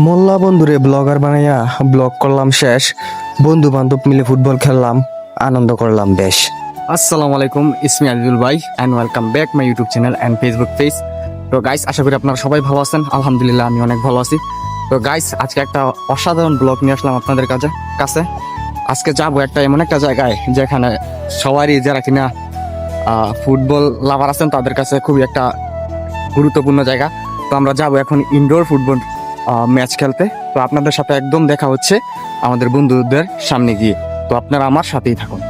মোল্লা বন্ধুরে ব্লগার বানাইয়া ব্লগ করলাম শেষ। বন্ধু বান্ধব মিলে ফুটবল খেললাম, আনন্দ করলাম বেশ। আসসালামু আলাইকুম, ইসমি আজিজুল ভাই and welcome back my YouTube channel and Facebook page. তো গাইস, আশা করি আপনারা সবাই ভালো আছেন। আলহামদুলিল্লাহ আমি অনেক ভালো আছি। তো গাইস, আজকে একটা অসাধারণ ব্লগ নিয়ে আসলাম আপনাদের কাছে। আজকে যাবো এমন একটা জায়গায় যেখানে সবারই যারা কিনা ফুটবল লাভার আছেন তাদের কাছে খুবই একটা গুরুত্বপূর্ণ জায়গা। তো আমরা যাবো এখন ইনডোর ফুটবল ম্যাচ খেলতে। তো আপনাদের সাথে একদম দেখা হচ্ছে আমাদের বন্ধুদের সামনে গিয়ে। তো আপনারা আমার সাথেই থাকুন।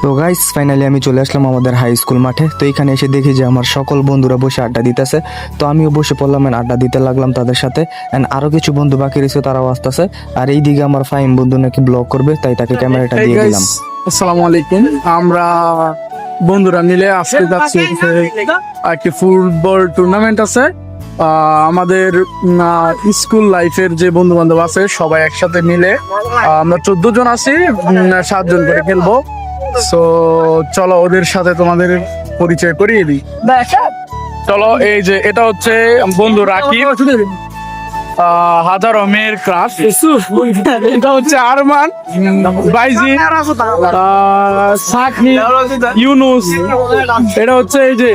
তো গাইস, ফাইনালি আমি চলে আসলাম আমাদের হাই স্কুল মাঠে। তো এখানে এসে দেখি যে আমার সকল বন্ধুরা বসে আড্ডা দিতেছে। তো আমিও বসে পড়লাম, আড্ডা দিতে লাগলাম তাদের সাথে। এন্ড আরো কিছু বন্ধু বাকি রয়েছে, তারাও আসতেছে। আর এইদিকে আমার ফাইম বন্ধু নাকি ব্লগ করবে, তাই তাকে ক্যামেরাটা দিয়ে দিলাম। আসসালামু আলাইকুম। আমরা বন্ধুরা মিলে আজকে যাচ্ছি একটি ফুটবল টুর্নামেন্ট আছে। আমাদের স্কুল লাইফের যে বন্ধু বান্ধব আছে সবাই একসাথে মিলে আমরা 14 জন আছি, 7 জন করে খেলবো। তো চলো ওদের সাথে তোমাদের পরিচয় করিয়ে দিই। চলো, এই যে এটা হচ্ছে বন্ধু রাকিব, হাজার মেয়ের ক্রাশ। এটা হচ্ছে আরমান, বাইজি, সাকি, ইউনুস। এটা হচ্ছে এই যে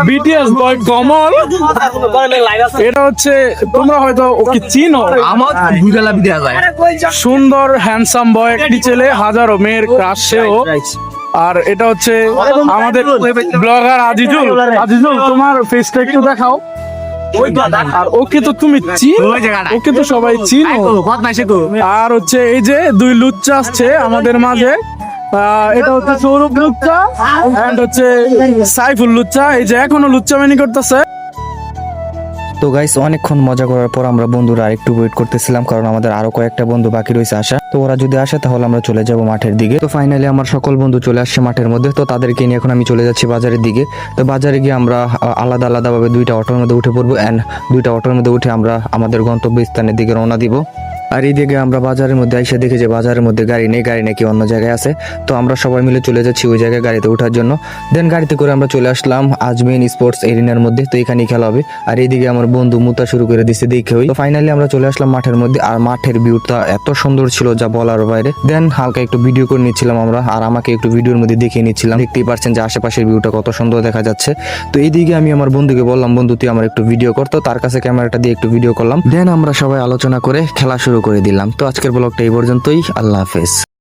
বিটিএস বয় কমল। এটা হচ্ছে তোমরা হয়তো ওকে চিনো, আমার সুন্দর হ্যান্ডসাম বয় একটি ছেলে, হাজারো মেয়ের ক্রাশ সেও। আর এটা হচ্ছে আমাদের ব্লগার আজিজুল। আজিজুল, তোমার ফেসটা একটু দেখাও। আর ওকে তো তুমি চিনো, ওকে তো সবাই চিনো। আর হচ্ছে এই যে 2 লুচ্চা আসছে আমাদের মাঝে। এটা হচ্ছে সৌরভ লুচ্চা এন্ড হচ্ছে সাইফুল লুচ্চা। এই যে এখনো লুচ্চামিনি করতেছে। তো গাইস, অনেকক্ষণ মজা করার পর আমরা বন্ধুরা আরেকটু ওয়েট করতেছিলাম, কারণ আমাদের আরো কয়েকটা বন্ধু বাকি রয়েছে আসা। তো ওরা যদি আসে তাহলে আমরা চলে যাব মাঠের দিকে। তো ফাইনালি আমার সকল বন্ধু চলে আসছে মাঠের মধ্যে। তো তাদেরকে নিয়ে এখন আমি চলে যাচ্ছি বাজারের দিকে। তো বাজারে গিয়ে আমরা আলাদা আলাদাভাবে 2টা অটোর মধ্যে উঠে পড়বো এন্ড 2টা অটোর মধ্যে উঠে আমরা আমাদের গন্তব্যস্থানের দিকে রওনা দিব। আর এইদিকে আমরা বাজারের মধ্যে এসে দেখি যে বাজারের মধ্যে গাড়ি নেই, গাড়ি নাকি অন্য জায়গায় আছে। তো আমরা সবাই মিলে চলে যাচ্ছি ওই জায়গায় গাড়িতে ওঠার জন্য। দেন গাড়িতে করে আমরা চলে আসলাম আজমিন স্পোর্টস এরিনার মধ্যে। তো এখানেই খেলা হবে। আর এইদিকে আমার বন্ধু মুতা শুরু করে দিচ্ছে দেখে। তো ফাইনালি আমরা চলে আসলাম মাঠের মধ্যে। আর মাঠের ভিউটা এত সুন্দর ছিল যা বলার বাইরে। দেন হালকা একটু ভিডিও করে নিচ্ছিলাম আমরা, আর আমাকে একটু ভিডিওর মধ্যে দেখিয়ে নিচ্ছিলাম। দেখতেই পারছেন যে আশেপাশের ভিউটা কত সুন্দর দেখা যাচ্ছে। তো এইদিকে আমি আমার বন্ধুকে বললাম, বন্ধু তুই আমার একটু ভিডিও করতো। তার কাছে ক্যামেরাটা দিয়ে একটু ভিডিও করলাম। দেন আমরা সবাই আলোচনা করে খেলা শুরু করে দিলাম। তো আজকের ব্লগটা এই পর্যন্তই। আল্লাহ হাফেজ।